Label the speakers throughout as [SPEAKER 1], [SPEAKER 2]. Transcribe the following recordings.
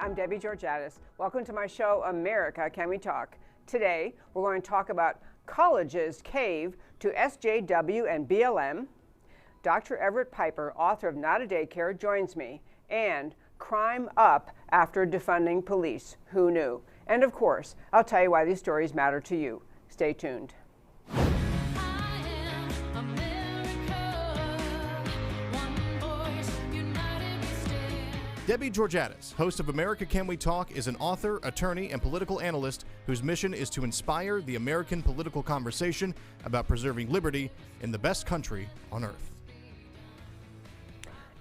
[SPEAKER 1] I'm Debbie Georgatos. Welcome to my show, America, Can We Talk? Today, we're going to talk about colleges cave to SJW and BLM. Dr. Everett Piper, author of Not a Daycare, joins me. And crime up after defunding police. Who knew? And of course, I'll tell you why these stories matter to you. Stay tuned.
[SPEAKER 2] Debbie Georgatos, host of America Can We Talk, is an author, attorney, and political analyst whose mission is to inspire the American political conversation about preserving liberty in the best country on earth.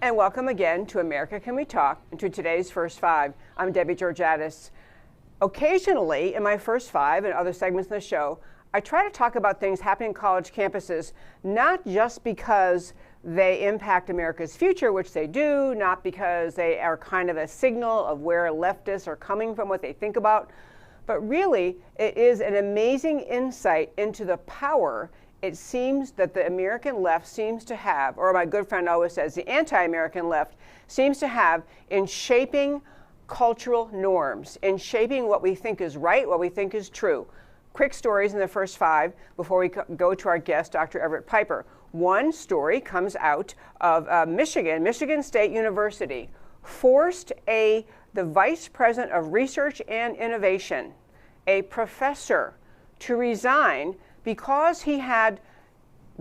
[SPEAKER 1] And welcome again to America Can We Talk and to today's First Five. I'm Debbie Georgatos. Occasionally, in my First Five and other segments of the show, I try to talk about things happening on college campuses, not just because they impact America's future, which they do, not because they are kind of a signal of where leftists are coming from, what they think about, but really it is an amazing insight into the power it seems that the American left seems to have, or my good friend always says, the anti-American left seems to have in shaping cultural norms, in shaping what we think is right, what we think is true. Quick stories in the First Five before we go to our guest, Dr. Everett Piper. One story comes out of Michigan State University forced the vice president of research and innovation, a professor, to resign because he had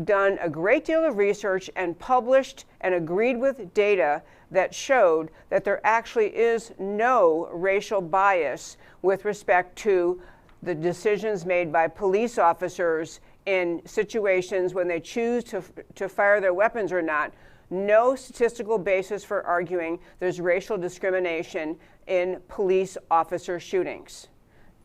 [SPEAKER 1] done a great deal of research and published and agreed with data that showed that there actually is no racial bias with respect to the decisions made by police officers in situations when they choose to fire their weapons or not. No statistical basis for arguing there's racial discrimination in police officer shootings.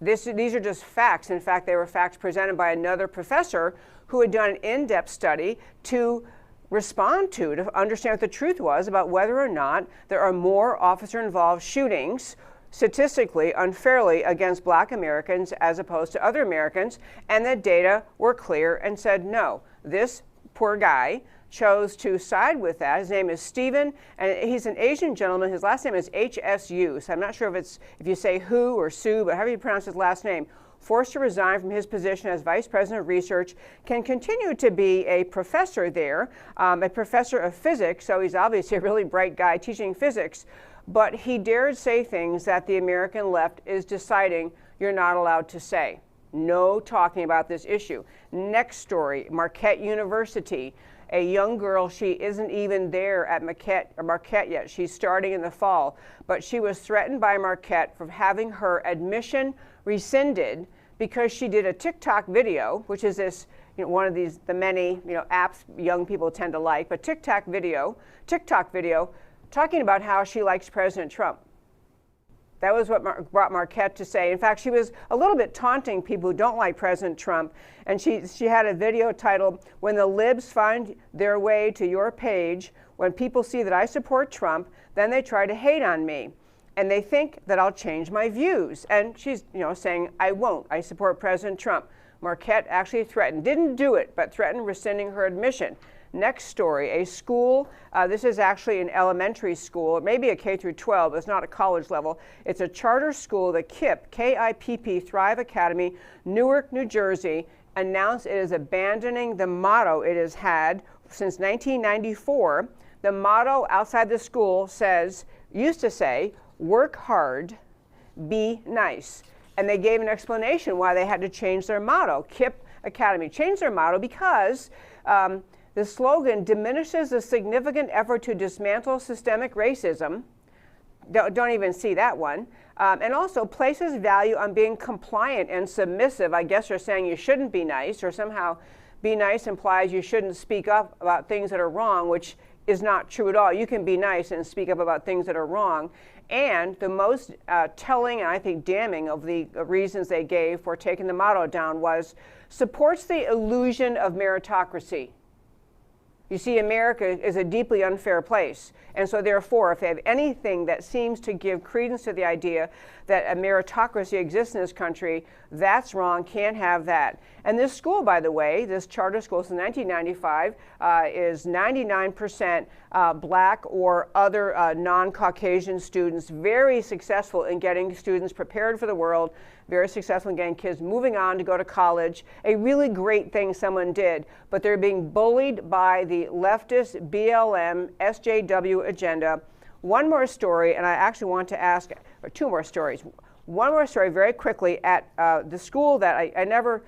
[SPEAKER 1] These are just facts. In fact, they were facts presented by another professor who had done an in-depth study to respond to understand what the truth was about whether or not there are more officer-involved shootings statistically unfairly against Black Americans as opposed to other Americans, and the data were clear and said no. This poor guy chose to side with that. His name is Stephen, and he's an Asian gentleman. His last name is HSU, so I'm not sure if you say Hu or Su, but however you pronounce his last name. Forced to resign from his position as vice president of research, can continue to be a professor there, a professor of physics, so he's obviously a really bright guy teaching physics, but he dared say things that the American left is deciding you're not allowed to say. No talking about this issue. Next story, Marquette University. A young girl, she isn't even there at Marquette yet. She's starting in the fall, but she was threatened by Marquette for having her admission rescinded because she did a TikTok video, which is this, one of these, the many, apps young people tend to like, but TikTok video, talking about how she likes President Trump. That was what brought Marquette to say. In fact, she was a little bit taunting people who don't like President Trump. And she had a video titled, "When the libs find their way to your page, when people see that I support Trump, then they try to hate on me. And they think that I'll change my views." And she's saying, I won't. I support President Trump. Marquette actually threatened, didn't do it, but threatened rescinding her admission. Next story, a school, this is actually an elementary school, it may be a K through 12, it's not a college level. It's a charter school, the KIPP Thrive Academy, Newark, New Jersey, announced it is abandoning the motto it has had since 1994. The motto outside the school used to say, work hard, be nice. And they gave an explanation why they had to change their motto. KIPP Academy changed their motto because the slogan diminishes the significant effort to dismantle systemic racism. Don't even see that one. And also places value on being compliant and submissive. I guess you're saying you shouldn't be nice, or somehow be nice implies you shouldn't speak up about things that are wrong, which is not true at all. You can be nice and speak up about things that are wrong. And the most telling and I think damning of the reasons they gave for taking the motto down was supports the illusion of meritocracy. You see, America is a deeply unfair place. And so therefore, if they have anything that seems to give credence to the idea that a meritocracy exists in this country, that's wrong, can't have that. And this school, by the way, this charter school since 1995, is 99% black or other non-Caucasian students, very successful in getting students prepared for the world, very successful in getting kids moving on to go to college. A really great thing someone did, but they're being bullied by the leftist BLM SJW agenda. One more story, and I actually want to ask, or two more stories. One more story very quickly at the school that I never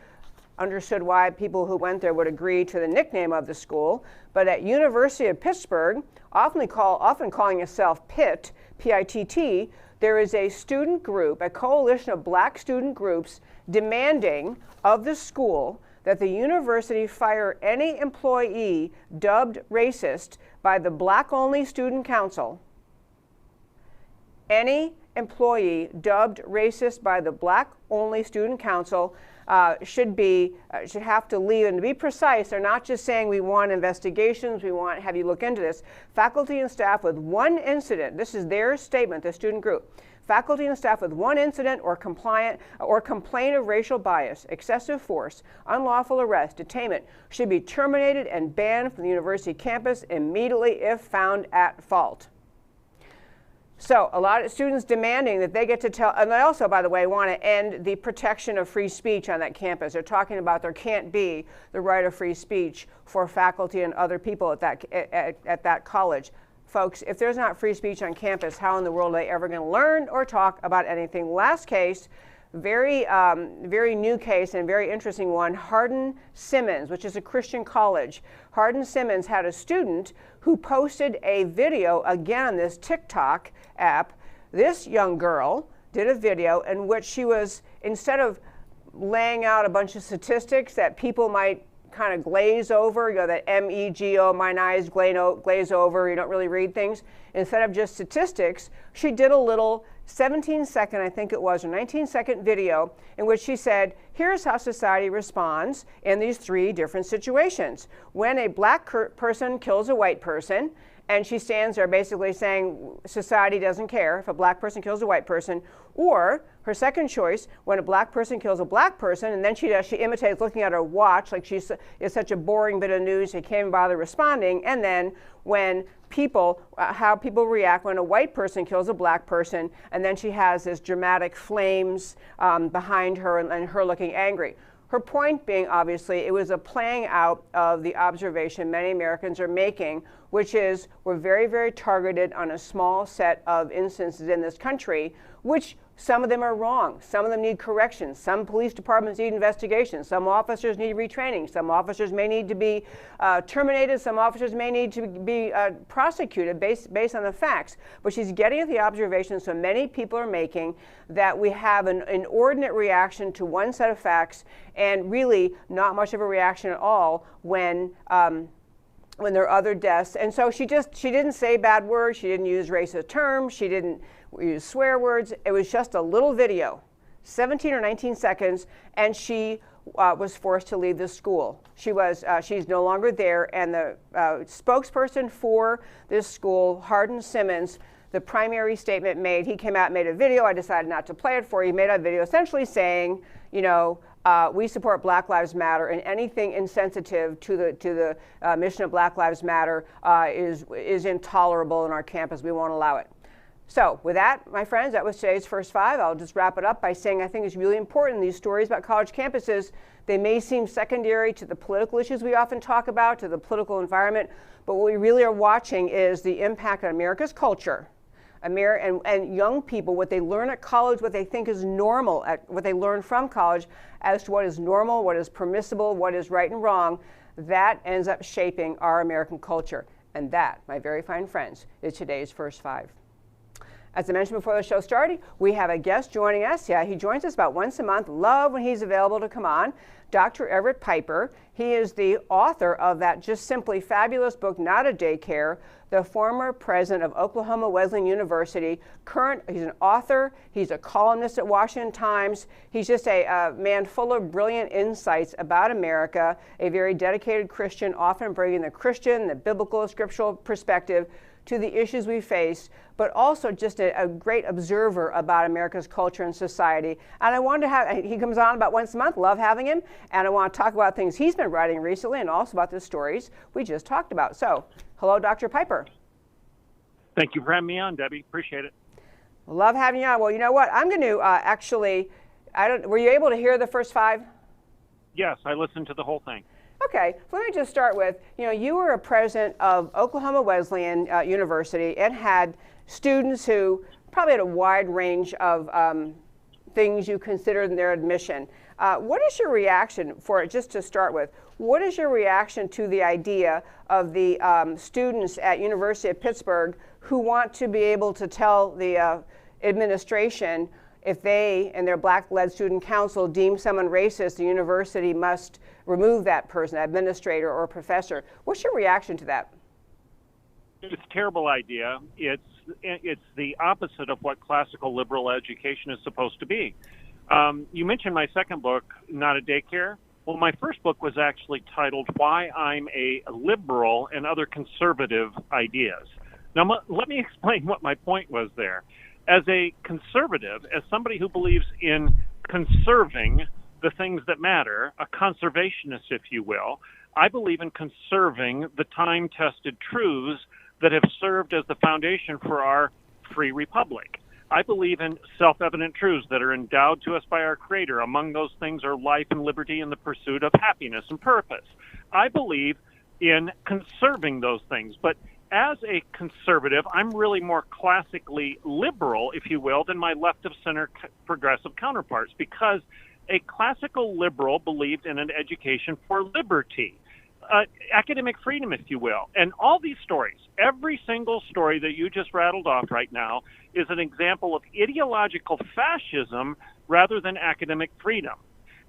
[SPEAKER 1] understood why people who went there would agree to the nickname of the school, but at University of Pittsburgh, often calling itself Pitt, P-I-T-T, there is a student group, a coalition of black student groups demanding of the school that the university fire any employee dubbed racist by the Black-only Student Council. Any employee dubbed racist by the Black-only Student Council should have to leave. And to be precise, they're not just saying we want investigations, we want have you look into this. Faculty and staff with one incident, this is their statement, the student group. Faculty and staff with one incident or complain of racial bias, excessive force, unlawful arrest, detainment should be terminated and banned from the university campus immediately if found at fault. So a lot of students demanding that they get to tell, and they also, by the way, want to end the protection of free speech on that campus. They're talking about there can't be the right of free speech for faculty and other people at that college. Folks, if there's not free speech on campus, how in the world are they ever going to learn or talk about anything? Last case, very new case and very interesting one, Hardin-Simmons, which is a Christian college. Hardin-Simmons had a student who posted a video, again on this TikTok app. This young girl did a video in which she was, instead of laying out a bunch of statistics that people might kind of glaze over, you know, that M-E-G-O, mine eyes glaze over, you don't really read things. Instead of just statistics, she did a little 17-second, I think it was, or 19-second video in which she said, here's how society responds in these three different situations. When a black person kills a white person, and she stands there basically saying society doesn't care if a black person kills a white person, or her second choice, when a black person kills a black person, and then she imitates looking at her watch like she's is such a boring bit of news she can't even bother responding, and then when people, how people react when a white person kills a black person, and then she has this dramatic flames behind her and her looking angry. Her point being, obviously, it was a playing out of the observation many Americans are making, which is we're very, very targeted on a small set of instances in this country, which some of them are wrong. Some of them need corrections. Some police departments need investigations. Some officers need retraining. Some officers may need to be terminated. Some officers may need to be prosecuted based on the facts. But she's getting at the observations so many people are making that we have an inordinate reaction to one set of facts and really not much of a reaction at all when there are other deaths. And so she didn't say bad words. She didn't use racist terms. She didn't use swear words. It was just a little video, 17 or 19 seconds, and she was forced to leave the school. She's no longer there, and the spokesperson for this school, Hardin-Simmons, the primary statement made, he came out and made a video. I decided not to play it for you. He made a video essentially saying, you know, we support Black Lives Matter, and anything insensitive to the mission of Black Lives Matter is intolerable in our campus. We won't allow it. So with that, my friends, that was today's First Five. I'll just wrap it up by saying I think it's really important, these stories about college campuses, they may seem secondary to the political issues we often talk about, to the political environment, but what we really are watching is the impact on America's culture, and young people, what they learn at college, what they think is normal, what they learn from college as to what is normal, what is permissible, what is right and wrong, that ends up shaping our American culture. And that, my very fine friends, is today's First Five. As I mentioned before the show started, we have a guest joining us. Yeah, he joins us about once a month. Love when he's available to come on. Dr. Everett Piper. He is the author of that just simply fabulous book, Not a Daycare, the former president of Oklahoma Wesleyan University. He's an author. He's a columnist at Washington Times. He's just a man full of brilliant insights about America, a very dedicated Christian, often bringing the Christian, the biblical, scriptural perspective to the issues we face, but also just a great observer about America's culture and society. And I wanted to have, he comes on about once a month, love having him, and I want to talk about things he's been writing recently and also about the stories we just talked about. So, hello, Dr. Piper.
[SPEAKER 3] Thank you for having me on, Debbie. Appreciate it.
[SPEAKER 1] Love having you on. Well, you know what? I'm going to were you able to hear the first 5?
[SPEAKER 3] Yes, I listened to the whole thing.
[SPEAKER 1] Okay, so let me just start with, you were a president of Oklahoma Wesleyan University and had students who probably had a wide range of things you considered in their admission. What is your reaction just to start with, what is your reaction to the idea of the students at University of Pittsburgh who want to be able to tell the administration if they and their black-led student council deem someone racist, the university must remove that person, administrator or professor? What's your reaction to that?
[SPEAKER 3] It's a terrible idea. It's the opposite of what classical liberal education is supposed to be. You mentioned my second book, Not a Daycare. Well, my first book was actually titled Why I'm a Liberal and Other Conservative Ideas. Now, let me explain what my point was there. As a conservative, as somebody who believes in conserving the things that matter, a conservationist, if you will, I believe in conserving the time-tested truths that have served as the foundation for our free republic. I believe in self-evident truths that are endowed to us by our Creator. Among those things are life and liberty and the pursuit of happiness and purpose. I believe in conserving those things, but as a conservative, I'm really more classically liberal, if you will, than my left-of-center progressive counterparts, because a classical liberal believed in an education for liberty, academic freedom, if you will. And all these stories, every single story that you just rattled off right now, is an example of ideological fascism rather than academic freedom.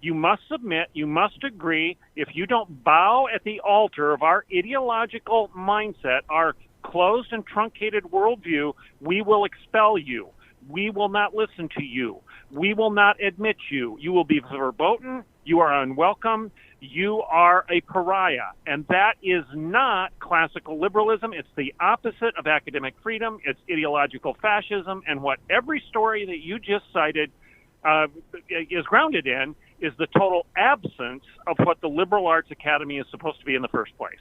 [SPEAKER 3] You must submit, you must agree. If you don't bow at the altar of our ideological mindset, our closed and truncated worldview, we will expel you. We will not listen to you. We will not admit you. You will be verboten. You are unwelcome. You are a pariah. And that is not classical liberalism. It's the opposite of academic freedom. It's ideological fascism. And what every story that you just cited is grounded in is the total absence of what the liberal arts academy is supposed to be in the first place.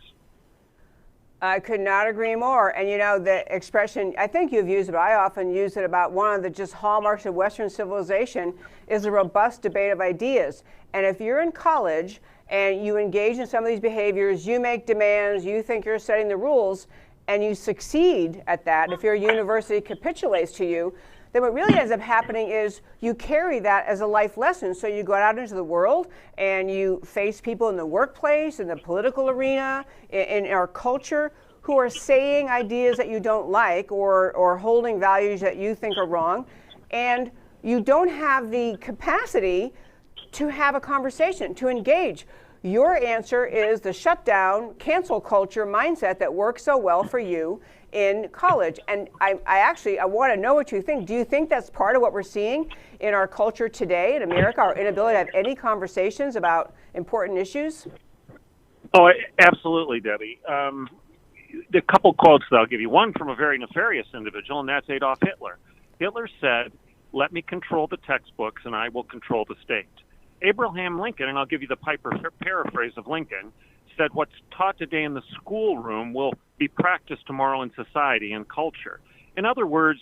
[SPEAKER 1] I could not agree more. And the expression, I think you've used it, but I often use it about one of the just hallmarks of Western civilization is a robust debate of ideas. And if you're in college and you engage in some of these behaviors, you make demands, you think you're setting the rules, and you succeed at that, if your university capitulates to you, then what really ends up happening is you carry that as a life lesson. So you go out into the world and you face people in the workplace, in the political arena, in our culture, who are saying ideas that you don't like or holding values that you think are wrong. And you don't have the capacity to have a conversation, to engage. Your answer is the shutdown, cancel culture mindset that works so well for you in college. And I want to know what you think. Do you think that's part of what we're seeing in our culture today in America, our inability to have any conversations about important issues?
[SPEAKER 3] Oh, absolutely, Debbie. The couple quotes that I'll give you. One from a very nefarious individual, and that's Adolf Hitler. Hitler said, "Let me control the textbooks and I will control the state." Abraham Lincoln, and I'll give you the Piper paraphrase of Lincoln, said, "What's taught today in the schoolroom will be practiced tomorrow in society and culture." In other words,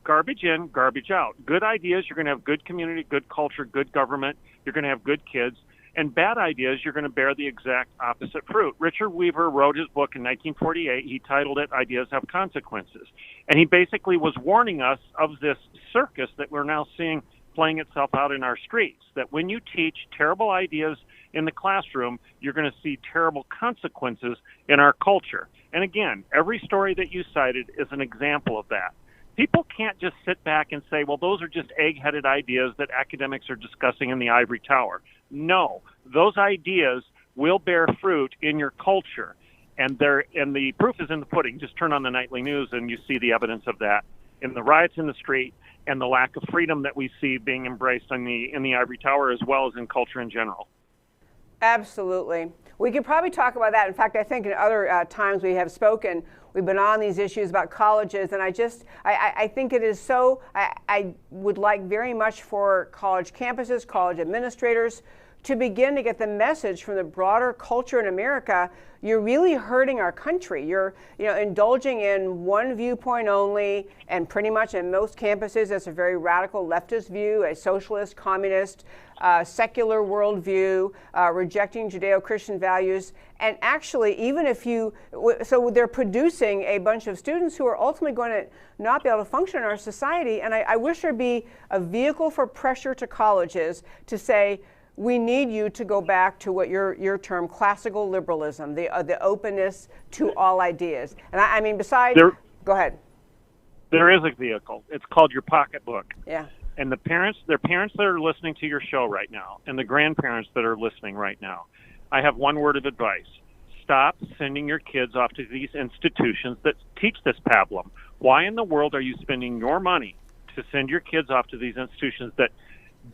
[SPEAKER 3] garbage in, garbage out. Good ideas, you're going to have good community, good culture, good government. You're going to have good kids. And bad ideas, you're going to bear the exact opposite fruit. Richard Weaver wrote his book in 1948. He titled it Ideas Have Consequences. And he basically was warning us of this circus that we're now seeing playing itself out in our streets, that when you teach terrible ideas in the classroom, you're going to see terrible consequences in our culture. And again, every story that you cited is an example of that. People can't just sit back and say, well, those are just egg-headed ideas that academics are discussing in the ivory tower. No, those ideas will bear fruit in your culture. And the proof is in the pudding. Just turn on the nightly news and you see the evidence of that in the riots in the street and the lack of freedom that we see being embraced in the ivory tower as well as in culture in general.
[SPEAKER 1] Absolutely. We could probably talk about that. In fact, I think in other times we have spoken, We've been on these issues about colleges, and I think it is so, I would like very much for college campuses, college administrators, to begin to get the message from the broader culture in America. You're really hurting our country. You're indulging in one viewpoint only, and pretty much in most campuses it's a very radical leftist view, a socialist, communist, secular worldview, rejecting Judeo-Christian values. And actually, even if so they're producing a bunch of students who are ultimately going to not be able to function in our society. And I wish there'd be a vehicle for pressure to colleges to say, we need you to go back to what your term, classical liberalism, the openness to all ideas. And I mean, besides, go ahead.
[SPEAKER 3] There is a vehicle. It's called your pocketbook.
[SPEAKER 1] Yeah.
[SPEAKER 3] And their parents that are listening to your show right now, and the grandparents that are listening right now, I have one word of advice. Stop sending your kids off to these institutions that teach this pablum. Why in the world are you spending your money to send your kids off to these institutions that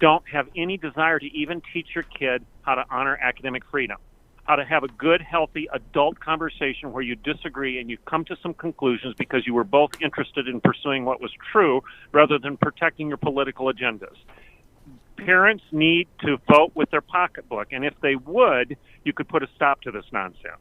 [SPEAKER 3] don't have any desire to even teach your kid how to honor academic freedom, how to have a good, healthy adult conversation where you disagree and you come to some conclusions because you were both interested in pursuing what was true rather than protecting your political agendas? Parents need to vote with their pocketbook, and if they would, you could put a stop to this nonsense.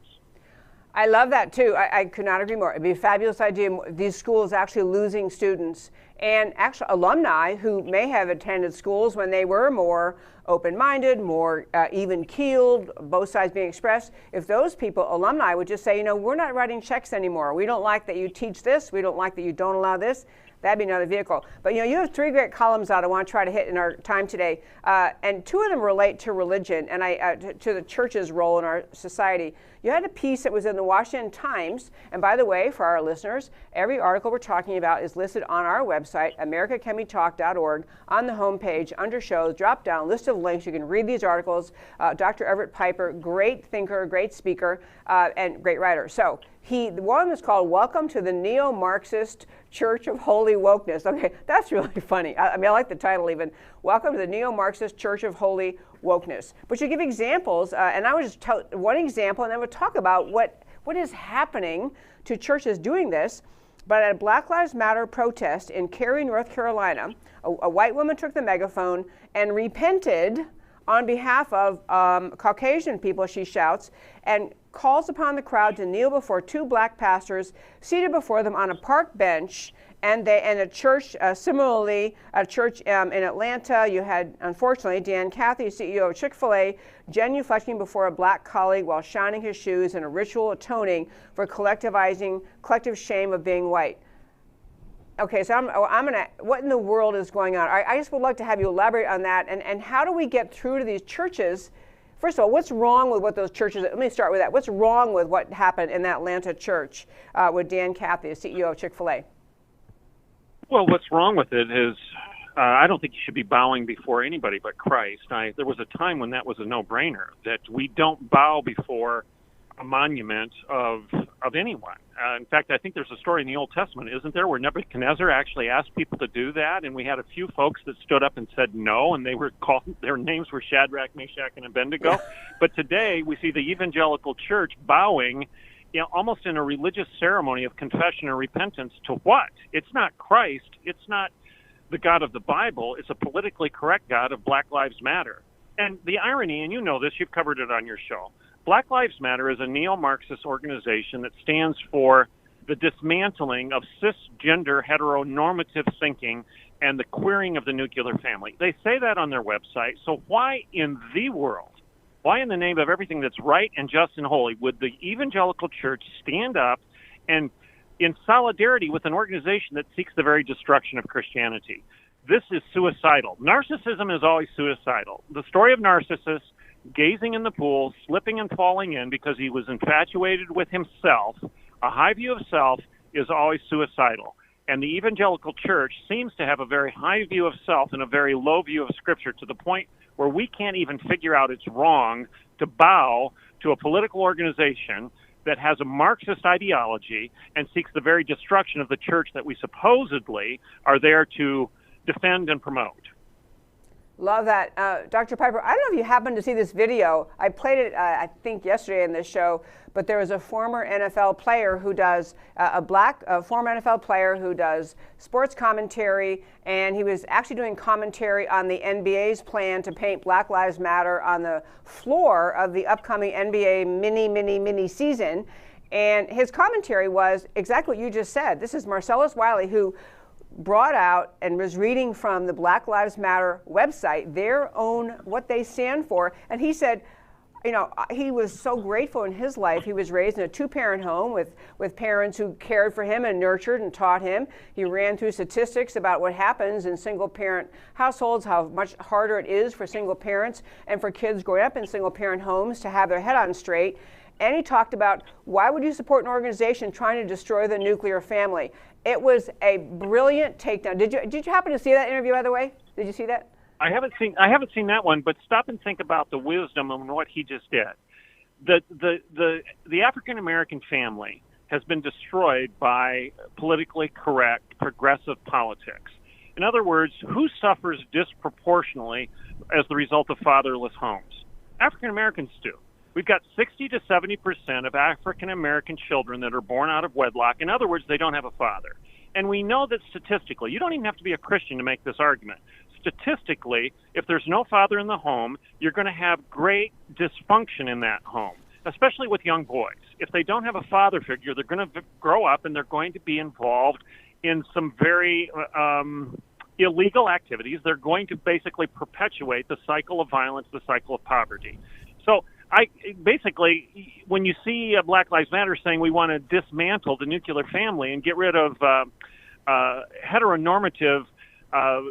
[SPEAKER 1] I love that too. I could not agree more. It'd be a fabulous idea. These schools actually losing students and actually alumni who may have attended schools when they were more open-minded, more even-keeled, both sides being expressed. If those people, alumni, would just say, we're not writing checks anymore. We don't like that you teach this. We don't like that you don't allow this. That'd be another vehicle. But you have three great columns out I want to try to hit in our time today. And two of them relate to religion and to the church's role in our society. You had a piece that was in the Washington Times. And by the way, for our listeners, every article we're talking about is listed on our website, americacanwetalk.org, on the homepage, under shows, drop down, list of links. You can read these articles. Dr. Everett Piper, great thinker, great speaker, and great writer. So the one is called Welcome to the Neo-Marxist Church of Holy Wokeness. Okay, that's really funny. I like the title even. Welcome to the Neo-Marxist Church of Holy Wokeness. But you give examples, and I would just tell one example, and then we'll talk about what is happening to churches doing this. But at a Black Lives Matter protest in Cary, North Carolina, a white woman took the megaphone and repented on behalf of Caucasian people, she shouts, and calls upon the crowd to kneel before two black pastors seated before them on a park bench. And a church, similarly, a church in Atlanta, you had, unfortunately, Dan Cathy, CEO of Chick-fil-A, genuflecting before a black colleague while shining his shoes in a ritual atoning for collective shame of being white. Okay, so I'm gonna, what in the world is going on? I just would like to have you elaborate on that, and how do we get through to these churches? First of all, what's wrong with what those churches, let me start with that. What's wrong with what happened in that Atlanta church with Dan Cathy, the CEO of Chick-fil-A?
[SPEAKER 3] Well, what's wrong with it is I don't think you should be bowing before anybody but Christ. There was a time when that was a no-brainer, that we don't bow before a monument of anyone. In fact, I think there's a story in the Old Testament, isn't there, where Nebuchadnezzar actually asked people to do that, and we had a few folks that stood up and said no, and they were called, their names were Shadrach, Meshach, and Abednego. But today we see the evangelical church bowing, almost in a religious ceremony of confession and repentance to what? It's not Christ. It's not the God of the Bible. It's a politically correct God of Black Lives Matter. And the irony, and you know this, you've covered it on your show, Black Lives Matter is a neo-Marxist organization that stands for the dismantling of cisgender heteronormative thinking and the queering of the nuclear family. They say that on their website. So why in the world, why in the name of everything that's right and just and holy, would the evangelical church stand up and in solidarity with an organization that seeks the very destruction of Christianity? This is suicidal. Narcissism is always suicidal. The story of Narcissus, gazing in the pool, slipping and falling in because he was infatuated with himself, a high view of self, is always suicidal. And the evangelical church seems to have a very high view of self and a very low view of Scripture, to the point where we can't even figure out it's wrong to bow to a political organization that has a Marxist ideology and seeks the very destruction of the church that we supposedly are there to defend and promote.
[SPEAKER 1] Love that. Dr. Piper, I don't know if you happened to see this video. I played it, I think, yesterday in this show, but there was a former NFL player who does, a former NFL player who does sports commentary, and he was actually doing commentary on the NBA's plan to paint Black Lives Matter on the floor of the upcoming NBA mini season. And his commentary was exactly what you just said. This is Marcellus Wiley, who brought out and was reading from the Black Lives Matter website, their own, what they stand for. And he said, you know, he was so grateful in his life. He was raised in a two-parent home with parents who cared for him and nurtured and taught him. He ran through statistics about what happens in single-parent households, how much harder it is for single parents and for kids growing up in single-parent homes to have their head on straight. And he talked about, why would you support an organization trying to destroy the nuclear family? It was a brilliant takedown. Did you happen to see that interview, by the way? Did you see that?
[SPEAKER 3] I haven't seen that one, but stop and think about the wisdom of what he just did. The African American family has been destroyed by politically correct progressive politics. In other words, who suffers disproportionately as the result of fatherless homes? African Americans do. We've got 60 to 70% of African American children that are born out of wedlock. In other words, they don't have a father. And we know that statistically, you don't even have to be a Christian to make this argument. Statistically, if there's no father in the home, you're going to have great dysfunction in that home, especially with young boys. If they don't have a father figure, they're going to grow up and they're going to be involved in some very illegal activities. They're going to basically perpetuate the cycle of violence, the cycle of poverty. So basically, when you see Black Lives Matter saying we want to dismantle the nuclear family and get rid of heteronormative,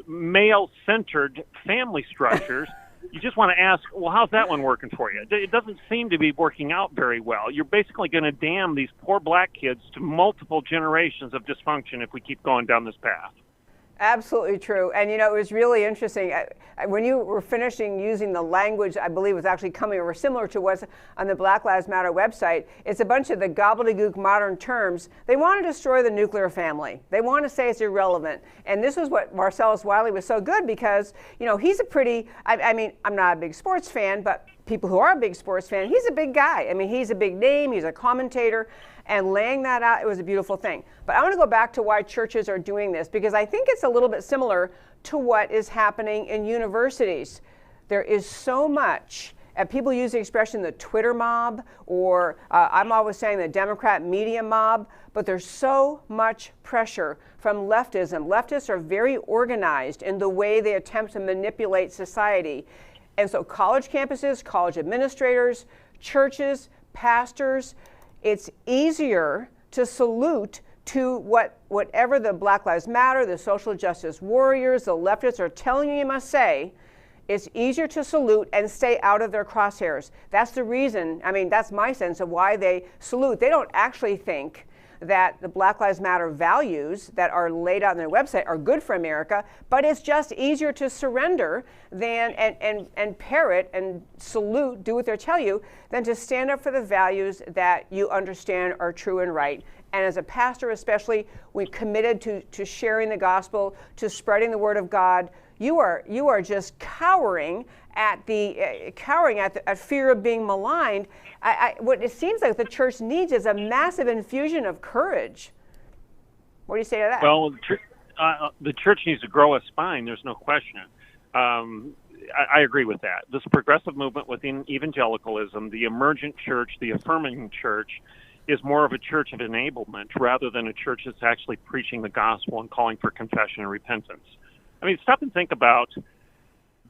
[SPEAKER 3] male-centered family structures, you just want to ask, well, how's that one working for you? It doesn't seem to be working out very well. You're basically going to damn these poor black kids to multiple generations of dysfunction if we keep going down this path.
[SPEAKER 1] Absolutely true. And, you know, it was really interesting. When you were finishing using the language, I believe was actually coming over similar to what's on the Black Lives Matter website. It's a bunch of the gobbledygook modern terms. They want to destroy the nuclear family. They want to say it's irrelevant. And this is what Marcellus Wiley was so good because, you know, he's a pretty, I mean, I'm not a big sports fan, but people who are a big sports fan, he's a big guy. I mean, he's a big name. He's a commentator. And laying that out, it was a beautiful thing. But I want to go back to why churches are doing this, because I think it's a little bit similar to what is happening in universities. There is so much, people use the expression the Twitter mob, or I'm always saying the Democrat media mob, but there's so much pressure from leftism. Leftists are very organized in the way they attempt to manipulate society. And so college campuses, college administrators, churches, pastors, it's easier to salute to whatever the Black Lives Matter, the social justice warriors, the leftists are telling you must say. It's easier to salute and stay out of their crosshairs. That's the reason, I mean, that's my sense of why they salute. They don't actually think that the Black Lives Matter values that are laid out on their website are good for America, but it's just easier to surrender than and parrot and salute, do what they tell you, than to stand up for the values that you understand are true and right. And as a pastor especially, we're committed to sharing the gospel, to spreading the word of God. You are just cowering at fear of being maligned. What it seems like the church needs is a massive infusion of courage. What do you say to that?
[SPEAKER 3] Well, the church needs to grow a spine. There's no question. I agree with that. This progressive movement within evangelicalism, the emergent church, the affirming church, is more of a church of enablement rather than a church that's actually preaching the gospel and calling for confession and repentance. I mean, stop and think about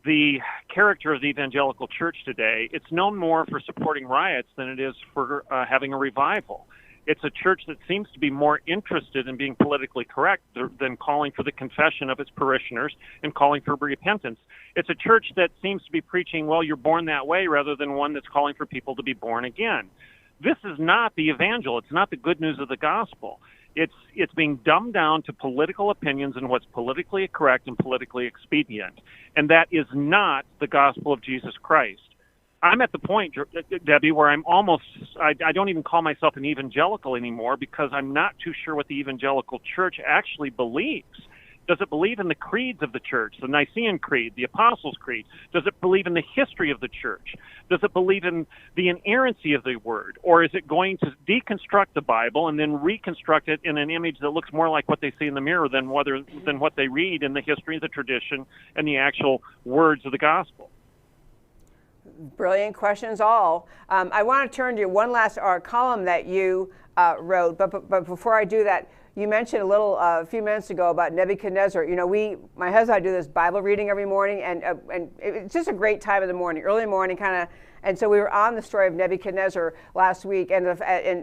[SPEAKER 3] the character of the evangelical church today. It's known more for supporting riots than it is for having a revival. It's a church that seems to be more interested in being politically correct than calling for the confession of its parishioners and calling for repentance. It's a church that seems to be preaching, well, you're born that way, rather than one that's calling for people to be born again. This is not the evangel. It's not the good news of the gospel. It's being dumbed down to political opinions and what's politically correct and politically expedient. And that is not the gospel of Jesus Christ. I'm at the point, Debbie, where I don't even call myself an evangelical anymore because I'm not too sure what the evangelical church actually believes. Does it believe in the creeds of the church, the Nicene Creed, the Apostles' Creed? Does it believe in the history of the church? Does it believe in the inerrancy of the Word? Or is it going to deconstruct the Bible and then reconstruct it in an image that looks more like what they see in the mirror than what they read in the history, the tradition, and the actual words of the gospel?
[SPEAKER 1] Brilliant questions all. I want to turn to one last column that you wrote, but before I do that, you mentioned a few minutes ago about Nebuchadnezzar. You know, my husband and I do this Bible reading every morning, and it's just a great time of the morning, early morning kind of. And so we were on the story of Nebuchadnezzar last week, and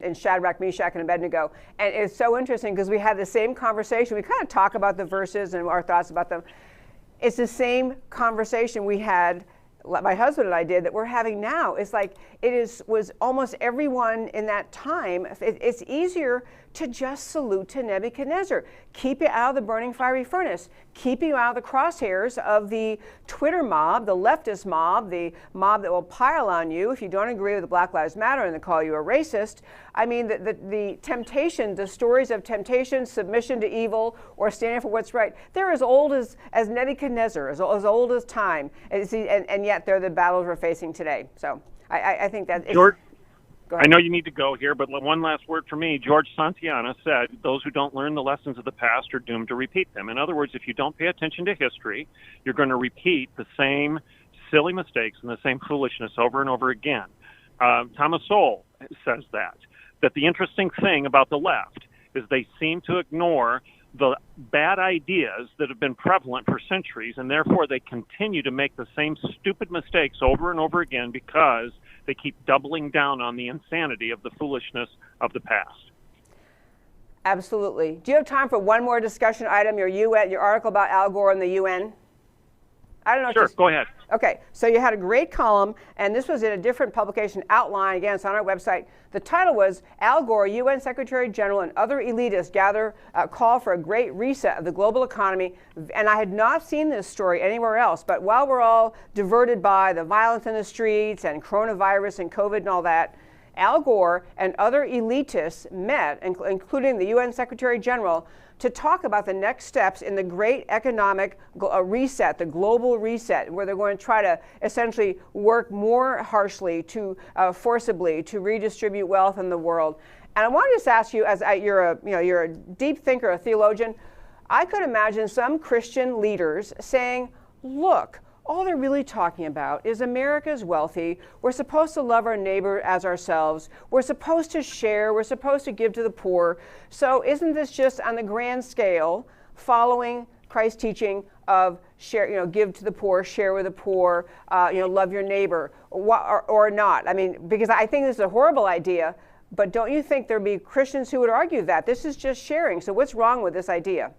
[SPEAKER 1] in Shadrach, Meshach, and Abednego. And it's so interesting because we had the same conversation. We kind of talk about the verses and our thoughts about them. It's the same conversation we had, my husband and I did, that we're having now. It's like was almost everyone in that time. It's easier to just salute to Nebuchadnezzar. Keep you out of the burning fiery furnace. Keep you out of the crosshairs of the Twitter mob, the leftist mob, the mob that will pile on you if you don't agree with the Black Lives Matter and they call you a racist. I mean, the temptation, the stories of temptation, submission to evil, or standing for what's right, they're as old as Nebuchadnezzar, as old as time. And yet they're the battles we're facing today. So I think that
[SPEAKER 3] George, I know you need to go here, but one last word for me. George Santayana said, those who don't learn the lessons of the past are doomed to repeat them. In other words, if you don't pay attention to history, you're going to repeat the same silly mistakes and the same foolishness over and over again. Thomas Sowell says that the interesting thing about the left is they seem to ignore the bad ideas that have been prevalent for centuries, and therefore they continue to make the same stupid mistakes over and over again because they keep doubling down on the insanity of the foolishness of the past.
[SPEAKER 1] Absolutely. Do you have time for one more discussion item, your article about Al Gore and the UN? I don't know.
[SPEAKER 3] Sure, go ahead.
[SPEAKER 1] Okay, so you had a great column, and this was in a different publication, Outline. Again, it's on our website. The title was Al Gore, UN Secretary General, and Other Elitists call for a great reset of the global economy. And I had not seen this story anywhere else, but while we're all diverted by the violence in the streets and coronavirus and COVID and all that, Al Gore and other elitists met, including the UN Secretary General, to talk about the next steps in the great economic reset, the global reset, where they're going to try to essentially work more harshly, forcibly, to redistribute wealth in the world. And I want to just ask you, as you're a deep thinker, a theologian, I could imagine some Christian leaders saying, look, all they're really talking about is America's wealthy. We're supposed to love our neighbor as ourselves. We're supposed to share. We're supposed to give to the poor. So isn't this just on the grand scale following Christ's teaching of share, give to the poor, share with the poor, love your neighbor, or not? I mean, because I think this is a horrible idea, but don't you think there'd be Christians who would argue that this is just sharing? So what's wrong with this idea?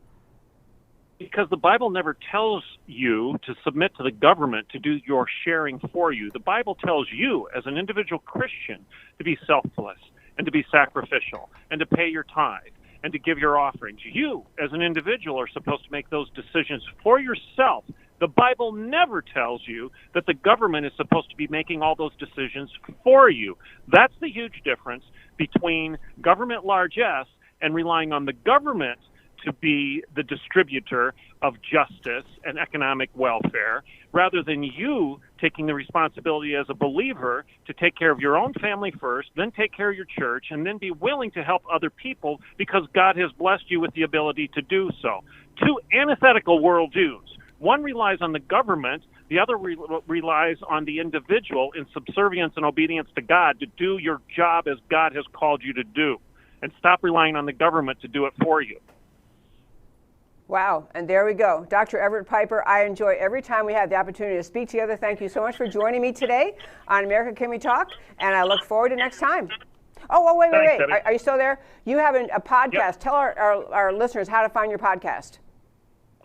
[SPEAKER 3] Because the Bible never tells you to submit to the government to do your sharing for you. The Bible tells you, as an individual Christian, to be selfless and to be sacrificial and to pay your tithe and to give your offerings. You, as an individual, are supposed to make those decisions for yourself. The Bible never tells you that the government is supposed to be making all those decisions for you. That's the huge difference between government largesse and relying on the government to be the distributor of justice and economic welfare, rather than you taking the responsibility as a believer to take care of your own family first, then take care of your church, and then be willing to help other people because God has blessed you with the ability to do so. Two antithetical worldviews. One relies on the government, the other relies on the individual in subservience and obedience to God to do your job as God has called you to do. And stop relying on the government to do it for you.
[SPEAKER 1] Wow, and there we go. Dr. Everett Piper, I enjoy every time we have the opportunity to speak together. Thank you so much for joining me today on America Can We Talk, and I look forward to next time. Oh, wait. Are you still there? You have a podcast. Yep. Tell our listeners how to find your podcast.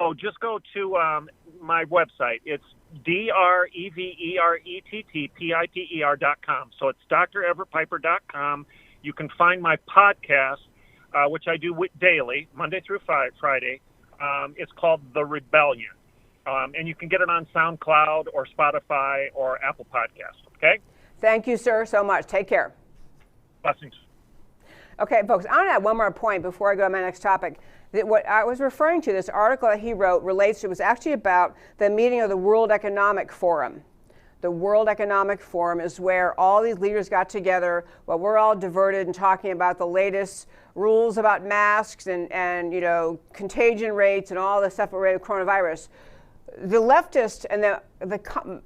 [SPEAKER 3] Oh, just go to my website. It's DREVERETTPIPER.com. So it's dreverettpiper.com. You can find my podcast, which I do daily, Monday through Friday. It's called The Rebellion. And you can get it on SoundCloud or Spotify or Apple Podcasts, okay?
[SPEAKER 1] Thank you, sir, so much. Take care.
[SPEAKER 3] Blessings.
[SPEAKER 1] Okay, folks, I want to add one more point before I go to my next topic. that what I was referring to, this article that he wrote, relates to, was actually about the meeting of the World Economic Forum. The World Economic Forum is where all these leaders got together while we're all diverted and talking about the latest rules about masks and you know, contagion rates and all the stuff related to coronavirus. The leftist and the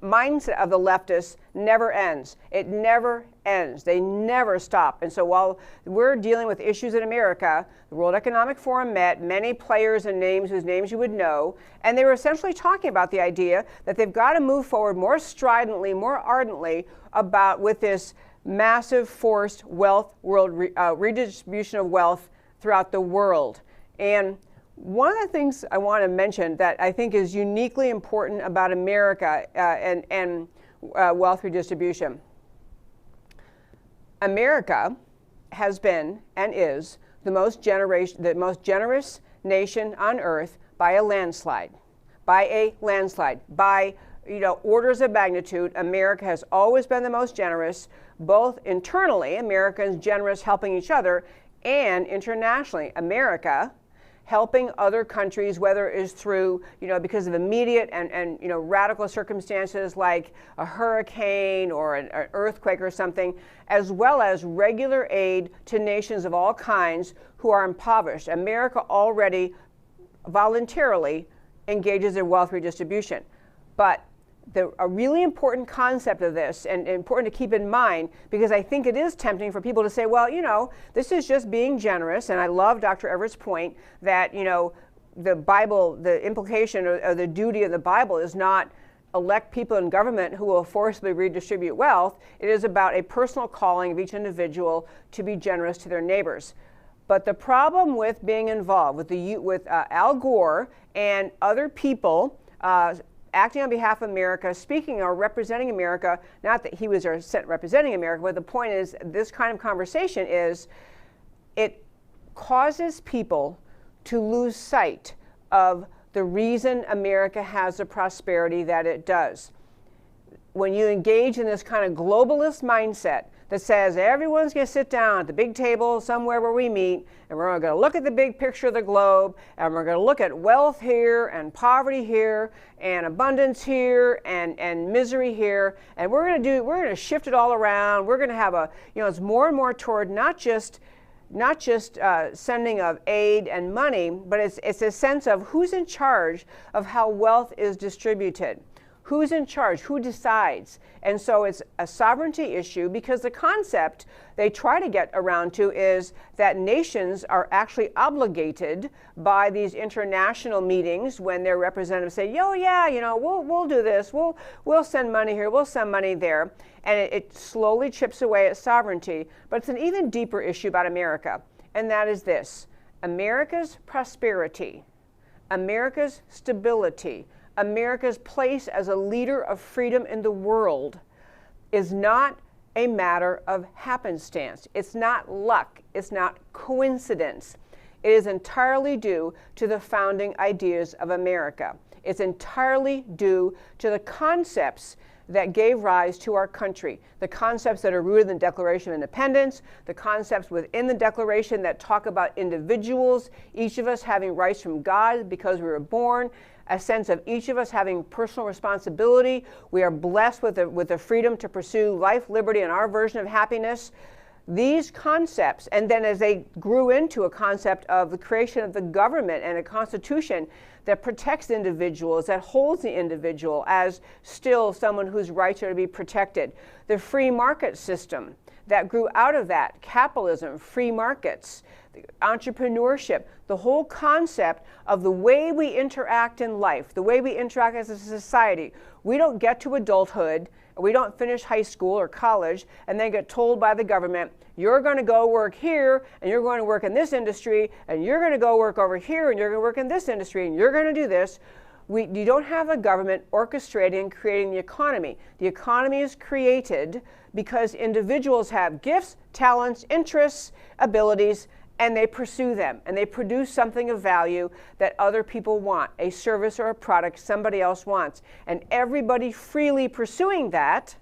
[SPEAKER 1] mindset of the leftists never ends. It never ends. They never stop. And so while we're dealing with issues in America, the World Economic Forum met many players and names whose names you would know, and they were essentially talking about the idea that they've got to move forward more stridently, more ardently with this massive forced redistribution of wealth throughout the world. And one of the things I want to mention that I think is uniquely important about America and wealth redistribution. America has been and is the most generous nation on earth by a landslide. By orders of magnitude. America has always been the most generous, both internally, Americans generous helping each other, and internationally, America helping other countries, whether it is through, because of immediate and radical circumstances like a hurricane or an earthquake or something, as well as regular aid to nations of all kinds who are impoverished. America already voluntarily engages in wealth redistribution. But a really important concept of this, and important to keep in mind, because I think it is tempting for people to say, well, this is just being generous, and I love Dr. Everett's point that, the Bible, the implication or the duty of the Bible is not elect people in government who will forcibly redistribute wealth. It is about a personal calling of each individual to be generous to their neighbors. But the problem with being involved with Al Gore and other people acting on behalf of America, speaking or representing America, not that he was representing America, but the point is this kind of conversation is it causes people to lose sight of the reason America has the prosperity that it does. When you engage in this kind of globalist mindset that says everyone's going to sit down at the big table somewhere where we meet, and we're going to look at the big picture of the globe, and we're going to look at wealth here, and poverty here, and abundance here, and misery here, and we're going to shift it all around. We're going to have it's more and more toward not just sending of aid and money, but it's a sense of who's in charge of how wealth is distributed. Who's in charge? Who decides? And so it's a sovereignty issue, because the concept they try to get around to is that nations are actually obligated by these international meetings when their representatives say, we'll do this, we'll send money here, we'll send money there. And it slowly chips away at sovereignty. But it's an even deeper issue about America, and that is this: America's prosperity, America's stability, America's place as a leader of freedom in the world is not a matter of happenstance. It's not luck. It's not coincidence. It is entirely due to the founding ideas of America. It's entirely due to the concepts that gave rise to our country, the concepts that are rooted in the Declaration of Independence, the concepts within the Declaration that talk about individuals, each of us having rights from God because we were born, a sense of each of us having personal responsibility. We are blessed with the freedom to pursue life, liberty, and our version of happiness. These concepts, and then as they grew into a concept of the creation of the government and a constitution that protects individuals, that holds the individual as still someone whose rights are to be protected. The free market system that grew out of that, capitalism, free markets, entrepreneurship, the whole concept of the way we interact in life, the way we interact as a society. We don't get to adulthood, we don't finish high school or college and then get told by the government, you're going to go work here, and you're going to work in this industry, and you're going to go work over here, and you're going to work in this industry, and you're going to do this. You don't have a government orchestrating and creating the economy. The economy is created because individuals have gifts, talents, interests, abilities, and they pursue them, and they produce something of value that other people want, a service or a product somebody else wants. And everybody freely pursuing that,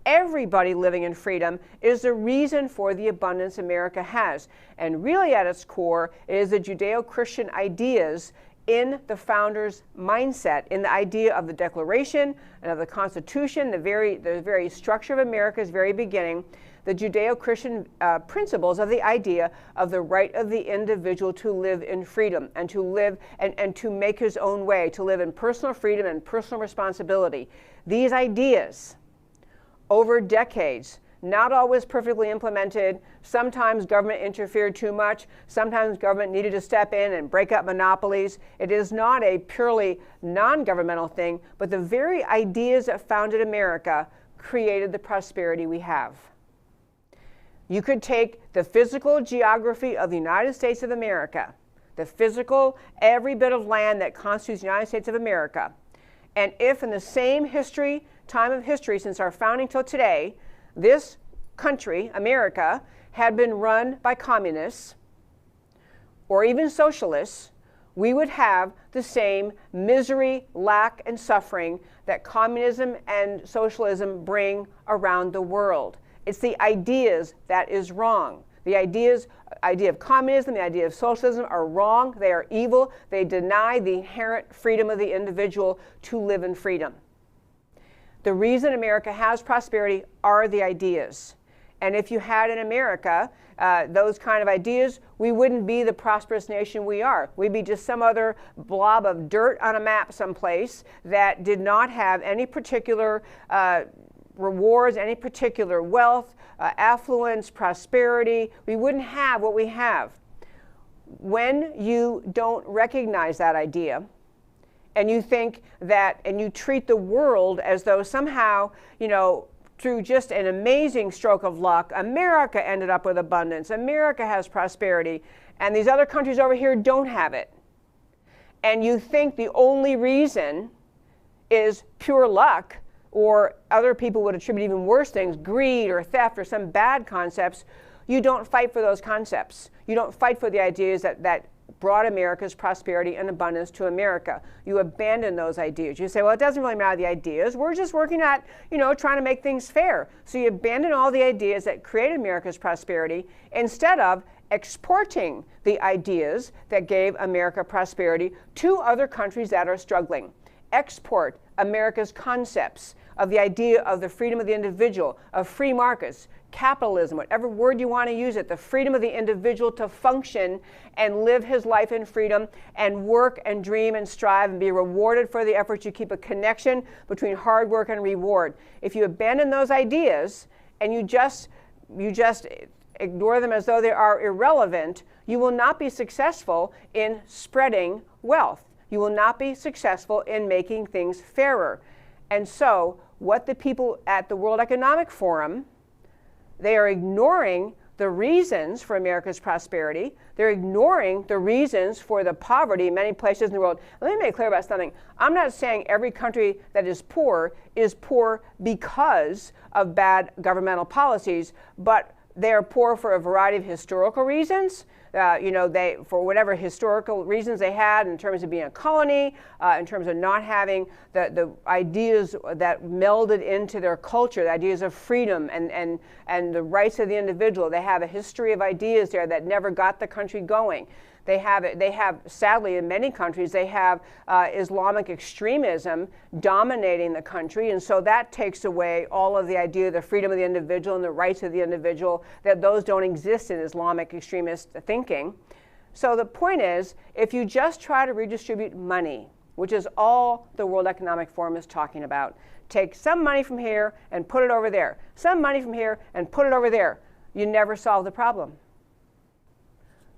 [SPEAKER 1] everybody living in freedom is the reason for the abundance America has. And really at its core, it is the Judeo-Christian ideas in the founders' mindset, in the idea of the Declaration and of the Constitution, the very structure of America's very beginning, the Judeo-Christian principles of the idea of the right of the individual to live in freedom and to live and to make his own way, to live in personal freedom and personal responsibility. These ideas, over decades, not always perfectly implemented. Sometimes government interfered too much. Sometimes government needed to step in and break up monopolies. It is not a purely non-governmental thing, but the very ideas that founded America created the prosperity we have. You could take the physical geography of the United States of America, the physical, every bit of land that constitutes the United States of America, and if in the same time of history since our founding till today, this country, America, had been run by communists or even socialists, we would have the same misery, lack, and suffering that communism and socialism bring around the world. It's the ideas that is wrong. The idea of communism, the idea of socialism are wrong. They are evil. They deny the inherent freedom of the individual to live in freedom. The reason America has prosperity are the ideas. And if you had in America those kind of ideas, we wouldn't be the prosperous nation we are. We'd be just some other blob of dirt on a map someplace that did not have any particular rewards, any particular wealth, affluence, prosperity. We wouldn't have what we have. When you don't recognize that idea, and you think that, and you treat the world as though somehow, through just an amazing stroke of luck, America ended up with abundance, America has prosperity, and these other countries over here don't have it. And you think the only reason is pure luck, or other people would attribute even worse things, greed or theft or some bad concepts, you don't fight for those concepts. You don't fight for the ideas that brought America's prosperity and abundance to America. You abandon those ideas. You say, well, it doesn't really matter the ideas. We're just working at, trying to make things fair. So you abandon all the ideas that created America's prosperity instead of exporting the ideas that gave America prosperity to other countries that are struggling. Export America's concepts of the idea of the freedom of the individual, of free markets, capitalism, whatever word you want to use it, the freedom of the individual to function and live his life in freedom and work and dream and strive and be rewarded for the efforts. You keep a connection between hard work and reward. If you abandon those ideas and you just ignore them as though they are irrelevant, you will not be successful in spreading wealth. You will not be successful in making things fairer. And so what the people at the World Economic Forum, they are ignoring the reasons for America's prosperity. They're ignoring the reasons for the poverty in many places in the world. Let me make clear about something. I'm not saying every country that is poor because of bad governmental policies, but they are poor for a variety of historical reasons. For whatever historical reasons they had in terms of being a colony, in terms of not having the ideas that melded into their culture, the ideas of freedom and the rights of the individual. They have a history of ideas there that never got the country going. They have, sadly, in many countries, they have Islamic extremism dominating the country, and so that takes away all of the idea of the freedom of the individual and the rights of the individual, that those don't exist in Islamic extremist thinking. So the point is, if you just try to redistribute money, which is all the World Economic Forum is talking about, take some money from here and put it over there, some money from here and put it over there, you never solve the problem.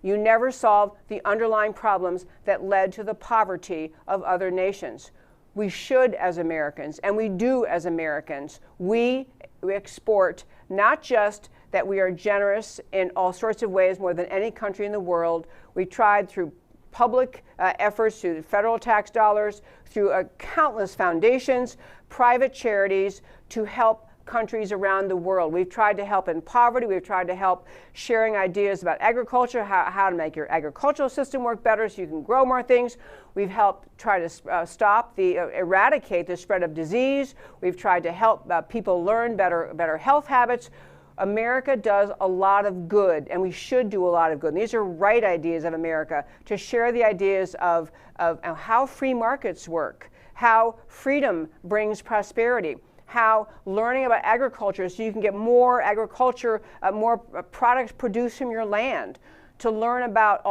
[SPEAKER 1] You never solve the underlying problems that led to the poverty of other nations. We should, as Americans, and we do as Americans, we export not just that we are generous in all sorts of ways more than any country in the world. We tried through public efforts, through federal tax dollars, through countless foundations, private charities to help countries around the world. We've tried to help in poverty. We've tried to help sharing ideas about agriculture, how to make your agricultural system work better so you can grow more things. We've helped try to eradicate the spread of disease. We've tried to help people learn better health habits. America does a lot of good, and we should do a lot of good. And these are right ideas of America, to share the ideas of how free markets work, how freedom brings prosperity, how learning about agriculture so you can get more agriculture, more products produced from your land, to learn about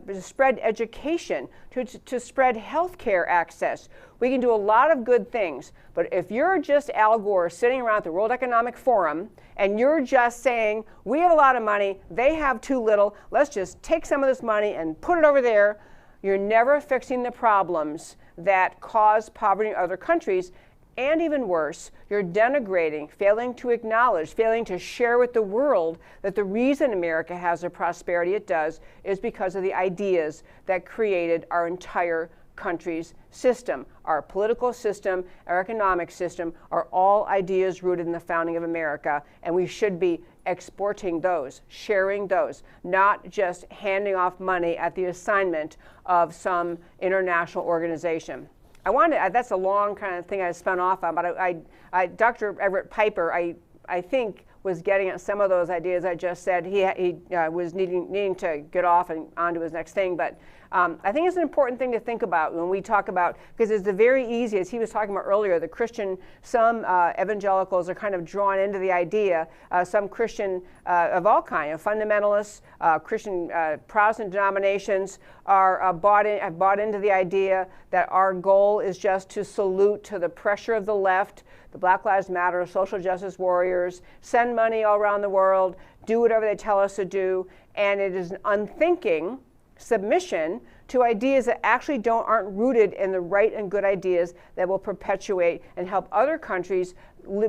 [SPEAKER 1] to spread education, to spread healthcare access. We can do a lot of good things, but if you're just Al Gore sitting around at the World Economic Forum and you're just saying, we have a lot of money, they have too little, let's just take some of this money and put it over there, you're never fixing the problems that cause poverty in other countries. And even worse, you're denigrating, failing to acknowledge, failing to share with the world that the reason America has the prosperity it does is because of the ideas that created our entire country's system. Our political system, our economic system are all ideas rooted in the founding of America, and we should be exporting those, sharing those, not just handing off money at the assignment of some international organization. That's a long kind of thing I spun off on, but Dr. Everett Piper, I think, was getting at some of those ideas I just said. He was needing to get off and on to his next thing, but I think it's an important thing to think about when we talk about, because it's very easy, as he was talking about earlier, the Christian, some evangelicals are kind of drawn into the idea, some Christian of all kinds, fundamentalists, Christian Protestant denominations have bought into the idea that our goal is just to salute to the pressure of the left, the Black Lives Matter, social justice warriors, send money all around the world, do whatever they tell us to do, and it is an unthinking submission to ideas that actually aren't rooted in the right and good ideas that will perpetuate and help other countries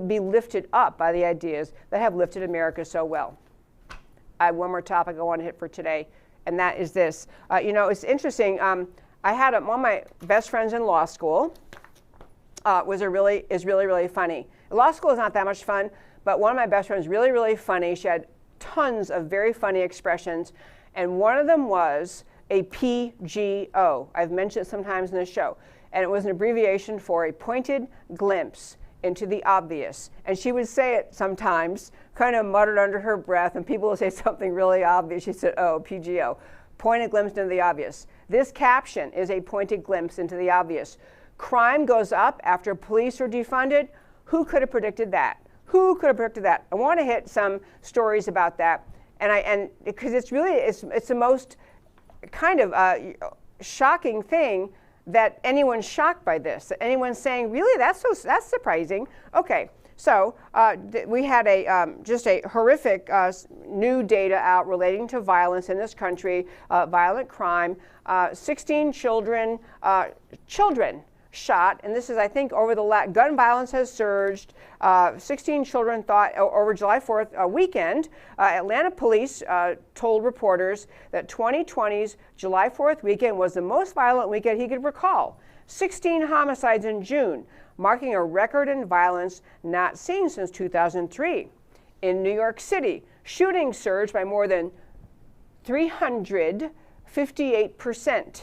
[SPEAKER 1] be lifted up by the ideas that have lifted America so well. I have one more topic I want to hit for today, and that is this. It's interesting. I had one of my best friends in law school. Is really funny. Law school is not that much fun, but one of my best friends really funny. She had tons of very funny expressions, and one of them was a PGO. I've mentioned it sometimes in the show, and it was an abbreviation for a pointed glimpse into the obvious. And she would say it sometimes, kind of muttered under her breath, and people would say something really obvious. She said, oh, PGO, pointed glimpse into the obvious. This caption is a pointed glimpse into the obvious. Crime goes up after police are defunded. Who could have predicted that? Who could have predicted that? I want to hit some stories about that, and because it's the most kind of shocking thing that anyone's shocked by this. That anyone's saying, really, that's surprising. Okay, so we had just a horrific new data out relating to violence in this country, violent crime. 16 children shot, and this is, I think, over the gun violence has surged. 16 children thought over July 4th weekend. Atlanta police told reporters that 2020's July 4th weekend was the most violent weekend he could recall. 16 homicides in June, marking a record in violence not seen since 2003. In New York City, shootings surged by more than 358%.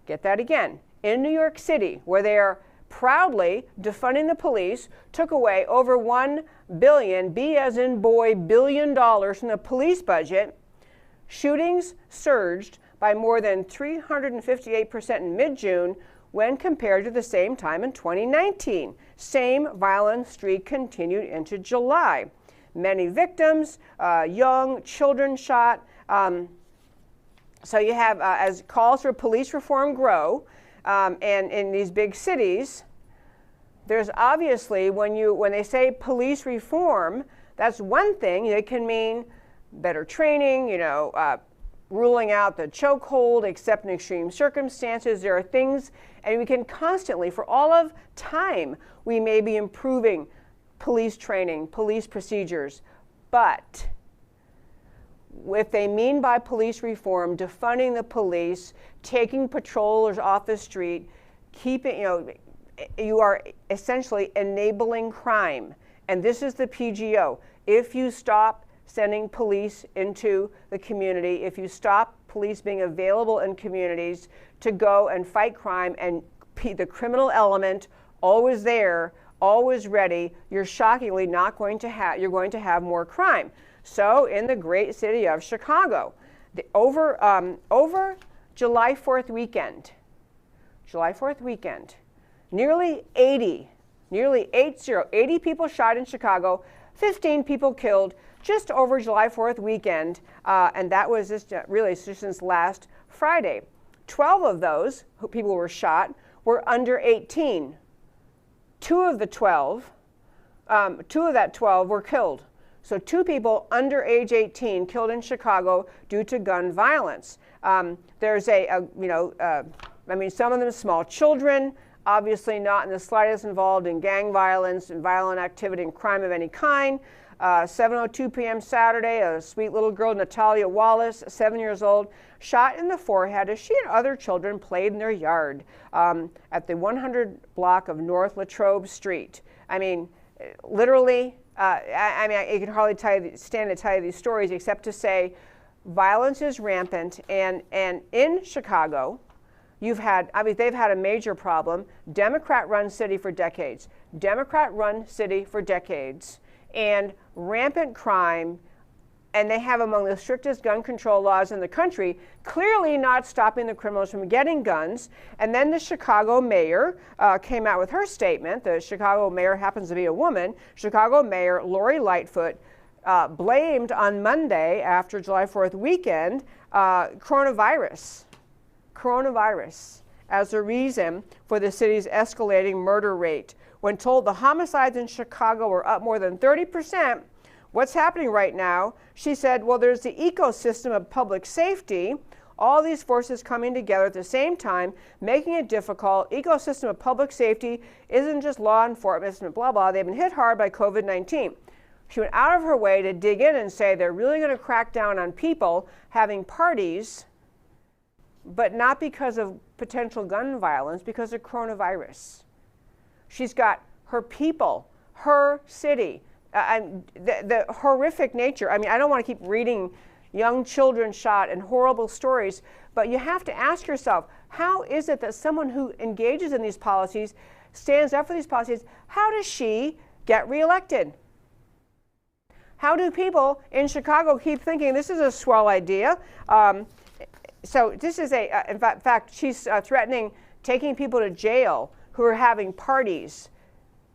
[SPEAKER 1] Get that again. In New York City, where they are proudly defunding the police, took away over $1 billion, B as in boy, billion dollars from the police budget, shootings surged by more than 358% in mid-June when compared to the same time in 2019. Same violent streak continued into July. Many victims, young children shot. So you have, as calls for police reform grow, and in these big cities, there's obviously, when they say police reform, that's one thing. It can mean better training, ruling out the chokehold, except in extreme circumstances. There are things, and we can constantly, for all of time, we may be improving police training, police procedures, but if they mean by police reform, defunding the police, taking patrollers off the street, you are essentially enabling crime. And this is the PGO. If you stop sending police into the community, if you stop police being available in communities to go and fight crime, and the criminal element always there, always ready, you're shockingly not going to have, you're going to have more crime. So in the great city of Chicago, over July 4th weekend, nearly 80 people shot in Chicago, 15 people killed just over July 4th weekend, and that was just really since last Friday. 12 of those people who were shot were under 18. Two of that 12 were killed. So 2 people under age 18 killed in Chicago due to gun violence. There's some of them small children, obviously not in the slightest involved in gang violence and violent activity and crime of any kind. 7:02 p.m. Saturday, a sweet little girl, Natalia Wallace, 7 years old, shot in the forehead as she and other children played in their yard at the 100 block of North Latrobe Street. I mean, literally, I can hardly stand to tell you these stories except to say violence is rampant, and in Chicago, they've had a major problem. Democrat-run city for decades. And rampant crime, and they have among the strictest gun control laws in the country, clearly not stopping the criminals from getting guns. And then the Chicago mayor came out with her statement. The Chicago mayor happens to be a woman. Chicago Mayor Lori Lightfoot blamed on Monday, after July 4th weekend, coronavirus as a reason for the city's escalating murder rate. When told the homicides in Chicago were up more than 30%, what's happening right now? She said, well, there's the ecosystem of public safety, all these forces coming together at the same time, making it difficult. Ecosystem of public safety isn't just law enforcement, blah, blah. They've been hit hard by COVID-19. She went out of her way to dig in and say they're really going to crack down on people having parties, but not because of potential gun violence, because of coronavirus. She's got her people, her city, and the horrific nature. I mean, I don't want to keep reading young children shot and horrible stories, but you have to ask yourself, how is it that someone who engages in these policies, stands up for these policies, how does she get reelected? How do people in Chicago keep thinking this is a swell idea? So this is in fact, she's threatening taking people to jail who are having parties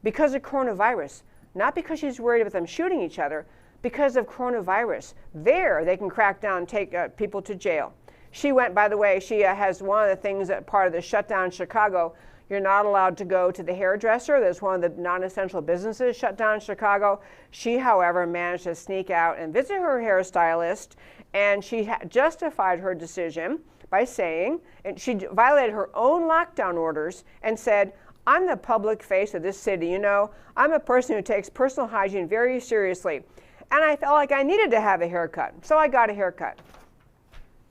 [SPEAKER 1] because of coronavirus, not because she's worried about them shooting each other, because of coronavirus. There, they can crack down and take people to jail. She went, by the way, she has one of the things that part of the shutdown in Chicago, you're not allowed to go to the hairdresser. That's one of the non-essential businesses shut down in Chicago. She, however, managed to sneak out and visit her hairstylist, and she justified her decision by saying, and she violated her own lockdown orders and said, I'm the public face of this city, you know. I'm a person who takes personal hygiene very seriously. And I felt like I needed to have a haircut, so I got a haircut.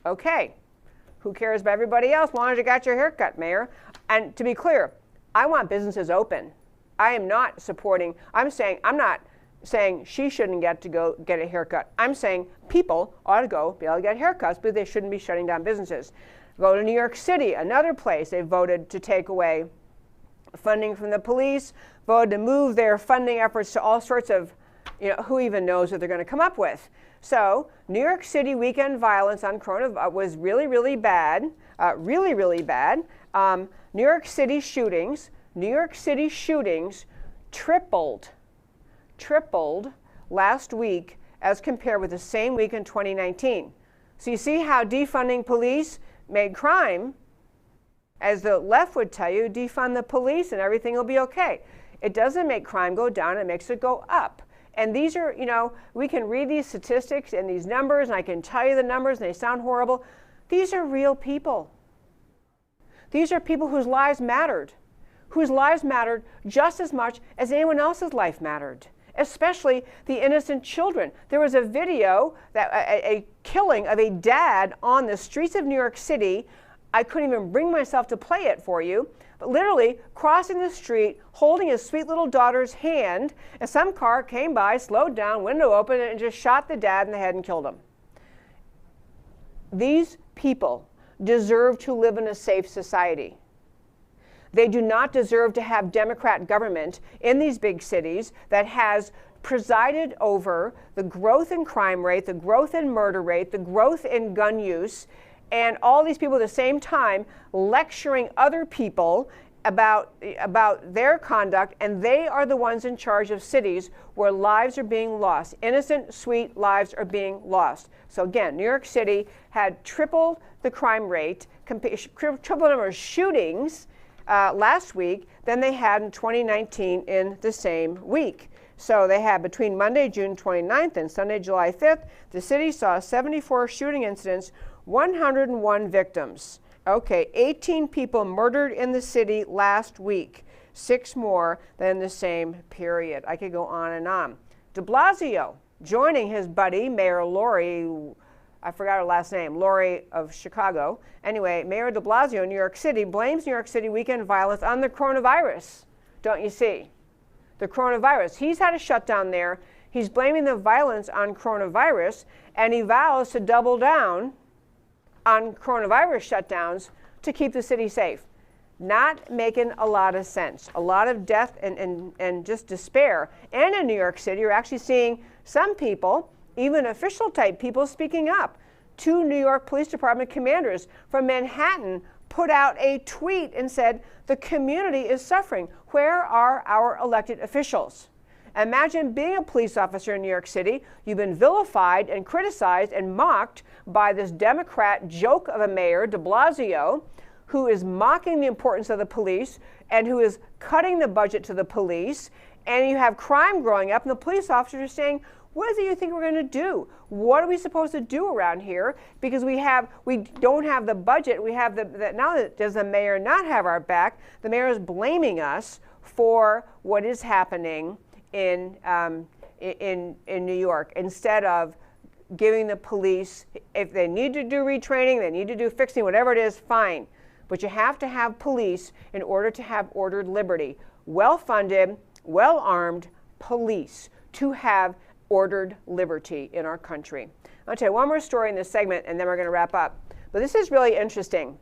[SPEAKER 1] Okay, who cares about everybody else as long as you got your haircut, Mayor? And to be clear, I want businesses open. I am not supporting, I'm not saying she shouldn't get to go get a haircut. I'm saying people ought to go be able to get haircuts, but they shouldn't be shutting down businesses. Go to New York City, another place they voted to take away funding from the police, voted to move their funding efforts to all sorts of, who even knows what they're going to come up with. So New York City weekend violence on coronavirus was really, really bad, really, really bad. New York City shootings tripled last week as compared with the same week in 2019. So you see how defunding police made crime, as the left would tell you, defund the police and everything will be okay. It doesn't make crime go down, it makes it go up. And these are, we can read these statistics and these numbers, and I can tell you the numbers, and they sound horrible. These are real people. These are people whose lives mattered just as much as anyone else's life mattered, especially the innocent children. There was a video, that a killing of a dad on the streets of New York City. I couldn't even bring myself to play it for you, but literally crossing the street, holding his sweet little daughter's hand, and some car came by, slowed down, window open, and just shot the dad in the head and killed him. These people deserve to live in a safe society. They do not deserve to have Democrat government in these big cities that has presided over the growth in crime rate, the growth in murder rate, the growth in gun use, and all these people at the same time lecturing other people about their conduct, and they are the ones in charge of cities where lives are being lost. Innocent, sweet lives are being lost. So again, New York City had triple the crime rate, triple the number of shootings last week than they had in 2019 in the same week. So they had between Monday, June 29th and Sunday, July 5th, the city saw 74 shooting incidents, 101 victims. Okay, 18 people murdered in the city last week, 6 more than the same period. I could go on and on. De Blasio joining his buddy, Mayor Lori, I forgot her last name, Lori of Chicago. Anyway, Mayor de Blasio in New York City blames New York City weekend violence on the coronavirus. Don't you see? The coronavirus. He's had a shutdown there. He's blaming the violence on coronavirus, and he vows to double down on coronavirus shutdowns to keep the city safe. Not making a lot of sense. A lot of death and just despair. And in New York City, you're actually seeing some people, even official type people, speaking up. 2 New York Police Department commanders from Manhattan put out a tweet and said, the community is suffering. Where are our elected officials? Imagine being a police officer in New York City. You've been vilified and criticized and mocked by this Democrat joke of a mayor, de Blasio, who is mocking the importance of the police and who is cutting the budget to the police. And you have crime growing up, and the police officers are saying, what is it you think we're going to do? What are we supposed to do around here? Because we don't have the budget. We have not only does the mayor not have our back, the mayor is blaming us for what is happening in New York, instead of giving the police, if they need to do retraining, they need to do fixing, whatever it is, fine. But you have to have police in order to have ordered liberty. Well-funded, well-armed police to have ordered liberty in our country. I'll tell you one more story in this segment, and then we're going to wrap up. But this is really interesting.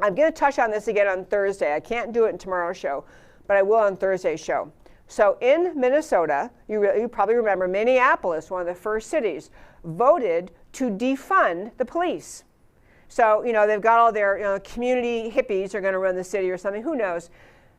[SPEAKER 1] I'm going to touch on this again on Thursday. I can't do it in tomorrow's show, but I will on Thursday's show. So in Minnesota, you probably remember Minneapolis, one of the first cities, voted to defund the police. So, they've got all their community hippies are going to run the city or something. Who knows?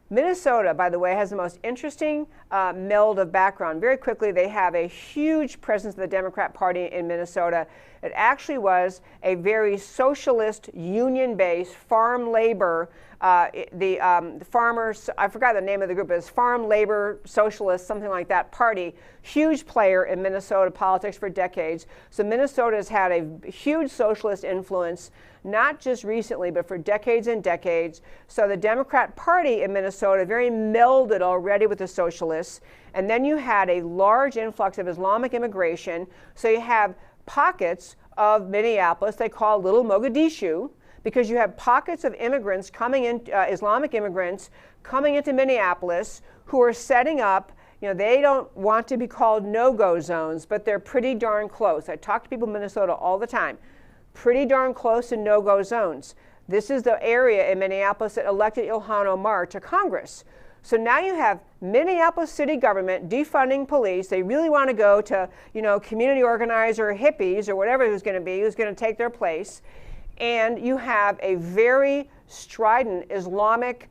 [SPEAKER 1] Minnesota, by the way, has the most interesting meld of background. Very quickly, they have a huge presence of the Democrat Party in Minnesota. It actually was a very socialist, union-based, farm labor, the farmers, I forgot the name of the group, but it's Farm Labor Socialist, something like that, party. Huge player in Minnesota politics for decades. So Minnesota has had a huge socialist influence, not just recently, but for decades and decades. So the Democrat Party in Minnesota very melded already with the socialists. And then you had a large influx of Islamic immigration. So you have pockets of Minneapolis they call Little Mogadishu, because you have pockets of immigrants coming in, Islamic immigrants coming into Minneapolis who are setting up, they don't want to be called no-go zones, but they're pretty darn close. I talk to people in Minnesota all the time. Pretty darn close to no-go zones. This is the area in Minneapolis that elected Ilhan Omar to Congress. So now you have Minneapolis city government defunding police. They really want to go to, community organizer hippies or whatever who's going to take their place. And you have a very strident Islamic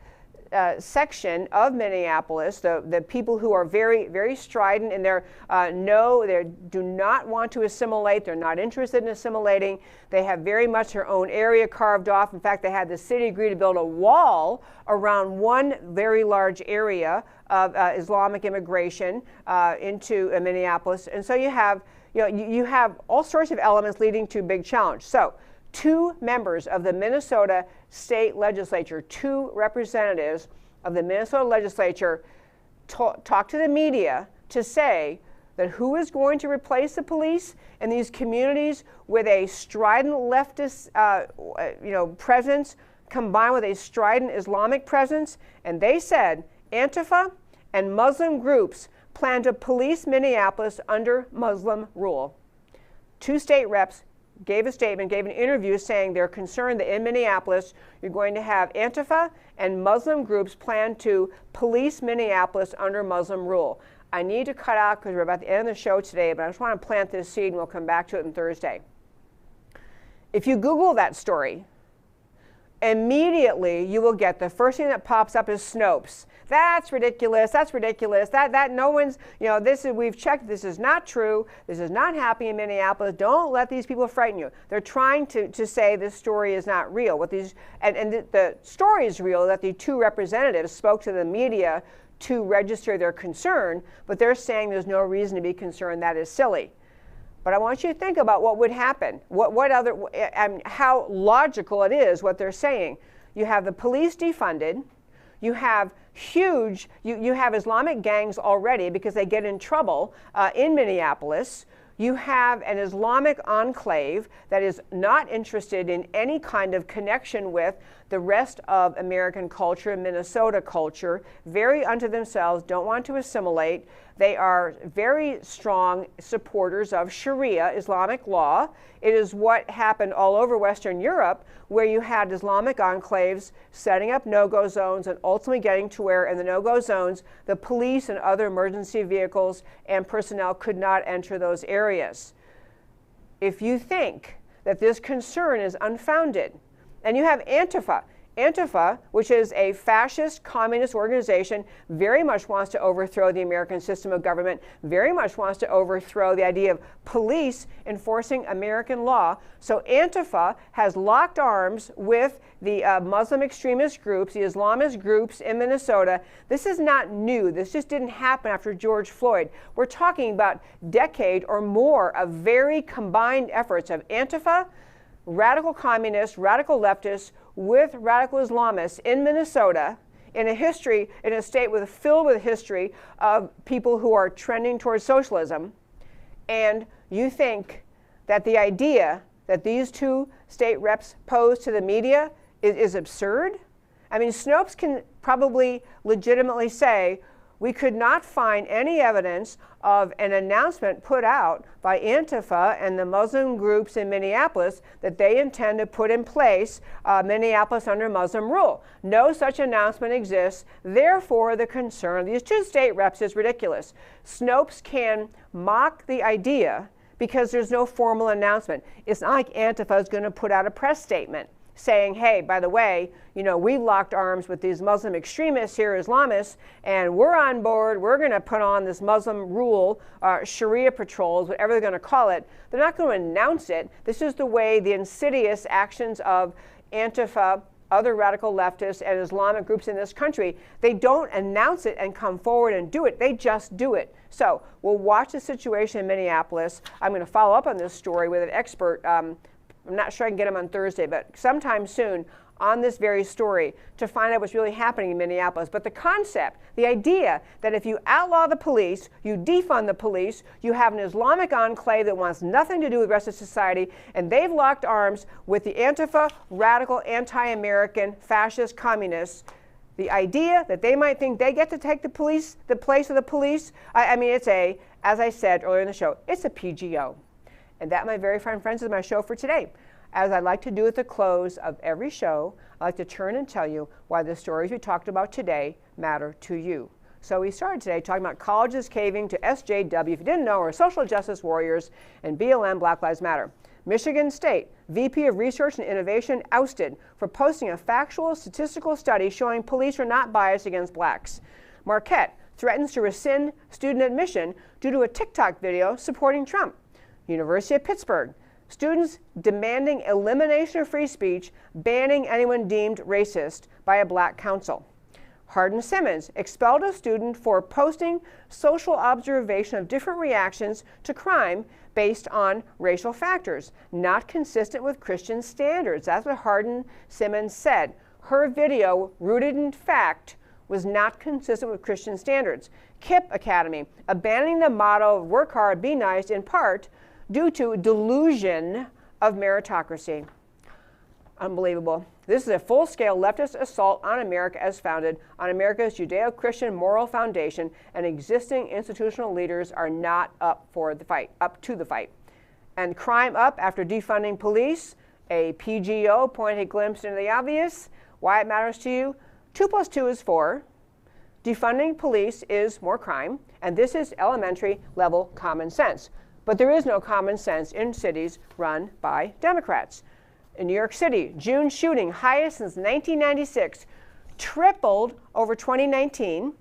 [SPEAKER 1] section of Minneapolis, the people who are very, very strident and they do not want to assimilate. They're not interested in assimilating. They have very much their own area carved off. In fact, they had the city agree to build a wall around one very large area of Islamic immigration into Minneapolis. And so you have all sorts of elements leading to a big challenge. So 2 members of the Minnesota state legislature, 2 representatives of the Minnesota legislature talked to the media to say that who is going to replace the police in these communities with a strident leftist presence combined with a strident Islamic presence? And they said Antifa and Muslim groups plan to police Minneapolis under Muslim rule. 2 state reps gave a statement, gave an interview saying they're concerned that in Minneapolis you're going to have Antifa and Muslim groups plan to police Minneapolis under Muslim rule. I need to cut out because we're about the end of the show today, but I just want to plant this seed and we'll come back to it on Thursday. If you Google that story, immediately you will get the first thing that pops up is Snopes. That's ridiculous. That's ridiculous. That no one's, we've checked. This is not true. This is not happening in Minneapolis. Don't let these people frighten you. They're trying to say this story is not real. The story is real, that the 2 representatives spoke to the media to register their concern, but they're saying there's no reason to be concerned. That is silly. But I want you to think about what would happen, how logical it is what they're saying. You have the police defunded. You have you have Islamic gangs already because they get in trouble in Minneapolis. You have an Islamic enclave that is not interested in any kind of connection with the rest of American culture, Minnesota culture, very unto themselves, don't want to assimilate. They are very strong supporters of Sharia, Islamic law. It is what happened all over Western Europe, where you had Islamic enclaves setting up no-go zones and ultimately getting to where in the no-go zones, the police and other emergency vehicles and personnel could not enter those areas. If you think that this concern is unfounded, and you have Antifa. Antifa, which is a fascist communist organization, very much wants to overthrow the American system of government, very much wants to overthrow the idea of police enforcing American law. So Antifa has locked arms with the Muslim extremist groups, the Islamist groups in Minnesota. This is not new. This just didn't happen after George Floyd. We're talking about a decade or more of very combined efforts of Antifa, radical communists, radical leftists, with radical Islamists in Minnesota, in a state filled with history of people who are trending towards socialism. And you think that the idea that these 2 state reps pose to the media is absurd? I mean, Snopes can probably legitimately say, we could not find any evidence of an announcement put out by Antifa and the Muslim groups in Minneapolis that they intend to put in place Minneapolis under Muslim rule. No such announcement exists. Therefore, the concern of these 2 state reps is ridiculous. Snopes can mock the idea because there's no formal announcement. It's not like Antifa is going to put out a press statement saying, hey, by the way, we locked arms with these Muslim extremists here, Islamists, and we're on board. We're going to put on this Muslim rule, Sharia patrols, whatever they're going to call it. They're not going to announce it. This is the way the insidious actions of Antifa, other radical leftists, and Islamic groups in this country, they don't announce it and come forward and do it. They just do it. So we'll watch the situation in Minneapolis. I'm going to follow up on this story with an expert. I'm not sure I can get him on Thursday, but sometime soon on this very story to find out what's really happening in Minneapolis. But the concept, the idea that if you outlaw the police, you defund the police, you have an Islamic enclave that wants nothing to do with the rest of society, and they've locked arms with the Antifa, radical, anti-American, fascist communists, the idea that they might think they get to take the place of the police, I mean, as I said earlier in the show, it's a PGO. And that, my very fine friends, is my show for today. As I like to do at the close of every show, I like to turn and tell you why the stories we talked about today matter to you. So we started today talking about colleges caving to SJW, if you didn't know, are social justice warriors, and BLM, Black Lives Matter. Michigan State VP of Research and Innovation ousted for posting a factual statistical study showing police are not biased against blacks. Marquette threatens to rescind student admission due to a TikTok video supporting Trump. University of Pittsburgh, students demanding elimination of free speech, banning anyone deemed racist by a black council. Hardin-Simmons expelled a student for posting social observation of different reactions to crime based on racial factors, not consistent with Christian standards. That's what Hardin-Simmons said. Her video, rooted in fact, was not consistent with Christian standards. KIPP Academy, abandoning the motto of work hard, be nice, in part due to delusion of meritocracy. Unbelievable. This is a full-scale leftist assault on America as founded on America's Judeo-Christian moral foundation, and existing institutional leaders are not up to the fight. And crime up after defunding police, a PGO point a glimpse into the obvious, why it matters to you. 2 + 2 is 4. Defunding police is more crime, and this is elementary level common sense. But there is no common sense in cities run by Democrats. In New York City, June shooting, highest since 1996, tripled over 2019,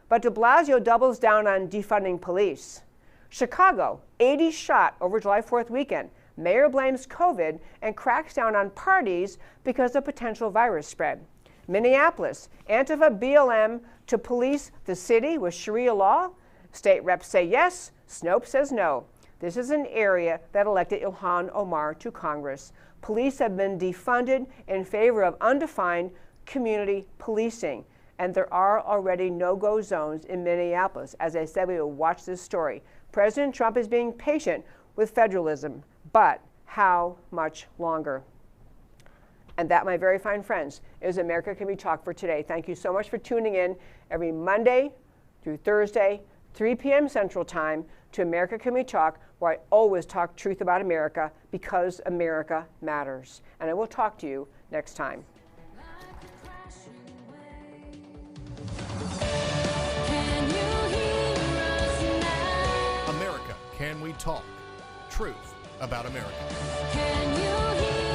[SPEAKER 1] but de Blasio doubles down on defunding police. Chicago, 80 shot over July 4th weekend. Mayor blames COVID and cracks down on parties because of potential virus spread. Minneapolis, Antifa BLM to police the city with Sharia law. State reps say yes, Snopes says no. This is an area that elected Ilhan Omar to Congress. Police have been defunded in favor of undefined community policing. And there are already no-go zones in Minneapolis. As I said, we will watch this story. President Trump is being patient with federalism, but how much longer? And that, my very fine friends, is America Can We Talk for today. Thank you so much for tuning in every Monday through Thursday, 3 p.m. Central Time, to America Can We Talk, where I always talk truth about America because America matters. And I will talk to you next time.
[SPEAKER 2] America Can We Talk? Truth about America.
[SPEAKER 4] Can you hear